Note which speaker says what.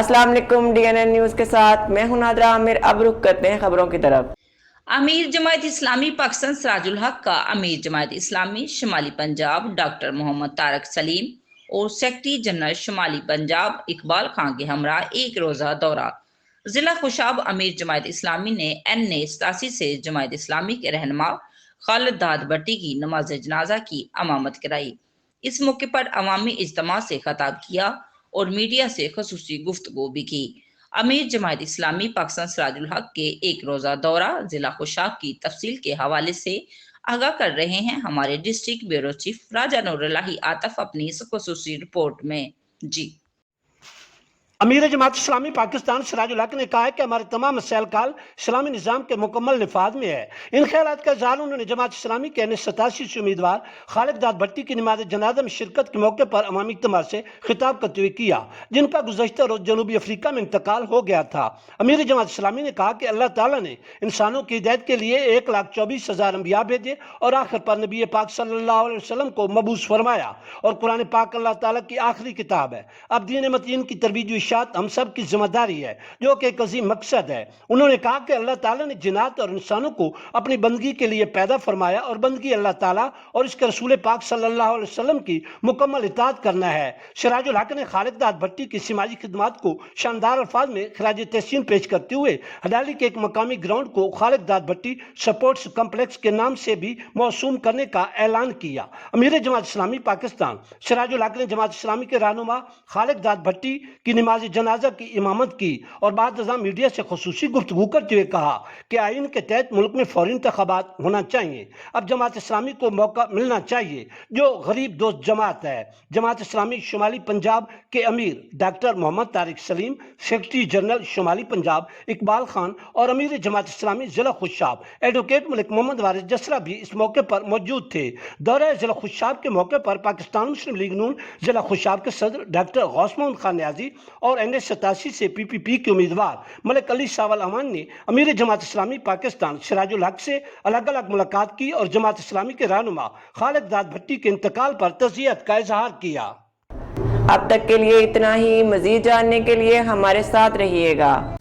Speaker 1: अस्सलाम वालेकुम। DNN news के साथ मैं हूं नादरा आमिर। अब रुख करते हैं खबरों की तरफ।
Speaker 2: अमीर जमात इस्लामी पाकिस्तान सिराजुल हक का अमीर जमात इस्लामी शुमाली पंजाब डॉक्टर मोहम्मद तारक सलीम और सेक्रेटरी जनरल शुमाली पंजाब इकबाल खान के हमरा एक रोज़ा दौरा जिला खुशाब अमीर जमात इस्लामी ने N87 से जमात इस्लामी के रहनुमा खालिद दाद भट्टी की नमाज जनाजा की अमामत कराई। इस मौके पर अवामी इज्तिमा से खताब किया और मीडिया से खसूसी गुफ्तगू भी की। अमीर जमात इस्लामी पाकिस्तान सिराजुल हक के एक रोज़ा दौरा जिला खुशाब की तफसील के हवाले से आगाह कर रहे हैं हमारे डिस्ट्रिक्ट ब्यूरो चीफ राजा नूरुल्लाही आतफ अपनी इस खसूसी रिपोर्ट में। जी
Speaker 3: अमीर जमात इस्लामी पाकिस्तान सिराजुल हक ने कहा है कि हमारे तमाम मसैल काल इस्लामी निज़ाम के मुकम्मल निफाज में है। इन ख्यालात का इज़हार उन्होंने जमात इस्लामी के N87 से उम्मीदवार खालिद दाद भट्टी की नमाज जनाजा में शिरकत के मौके पर अवामी इज्तिमा से खिताब करते हुए किया, जिनका गुज़श्ता रोज़ जनूबी अफ्रीका में इंतकाल हो गया था। अमीर जमात इस्लामी ने कहा कि अल्लाह ताला ने इंसानों की हिदायत के लिए 1,24,000 अंबिया भेजे और आखिर पर नबी पाक सल्लल्लाहु अलैहि वसल्लम को मबूस फरमाया और कुरान पाक अल्लाह ताला की आखिरी किताब है। अब दीन मतीन की तरबीज हम सब की जिम्मेदारी है, जो कि एक अजीम मकसद है। उन्होंने कहा कि अल्लाह ताला ने जिन्नात और इंसानों को अपनी बंदगी के लिए पैदा फरमाया और बंदगी अल्लाह ताला और इसके रसूल पाक सल्लल्लाहु अलैहि वसल्लम की मुकम्मल इताअत करना है। सिराजुल हक ने खालिद दाद भट्टी की समाजी खिदमत को शानदार अल्फाज में खराज तहसीन पेश करते हुए हडाली के एक मकामी ग्राउंड को खालिद दाद भट्टी स्पोर्ट्स कम्प्लेक्स के नाम से भी मौसूम करने का ऐलान किया। अमीर जमात इस्लामी पाकिस्तान सिराजुल हक ने जमात इस्लामी के रहनुमा खालिद दाद भट्टी की नमाज जनाजा की इमामत की और बाद मीडिया से खुसूसी गुफ्तगू करते हुए कहा कि आइन के तहत मुल्क में फौरी इंतखाबात होना चाहिए। अब जमात इस्लामी को मौका मिलना चाहिए, जो गरीब दोस्त जमात है। जमात इस्लामी शुमाली पंजाब के अमीर doctor Mohammad Tariq Saleem, secretary general शुमाली पंजाब इकबाल खान और अमीर जमात इस्लामी जिला खुशाब एडवोकेट मलिक मोहम्मद वारिस जसरा भी इस मौके पर मौजूद थे। दौरा जिला खुशाब के मौके पर पाकिस्तान मुस्लिम लीग नून जिला खुशाब के सदर डॉक्टर गौस मोहम्मद खान न्याजी और N87 से PPP के उम्मीदवार मलिक अली सावल अमान ने अमीर जमात इस्लामी पाकिस्तान सिराजुल हक से अलग अलग मुलाकात की और जमात इस्लामी के रहनुमा खालिद दाद भट्टी के इंतकाल पर तज़ियत का इजहार किया।
Speaker 1: अब तक के लिए इतना ही। मजीद जानने के लिए हमारे साथ रहिएगा।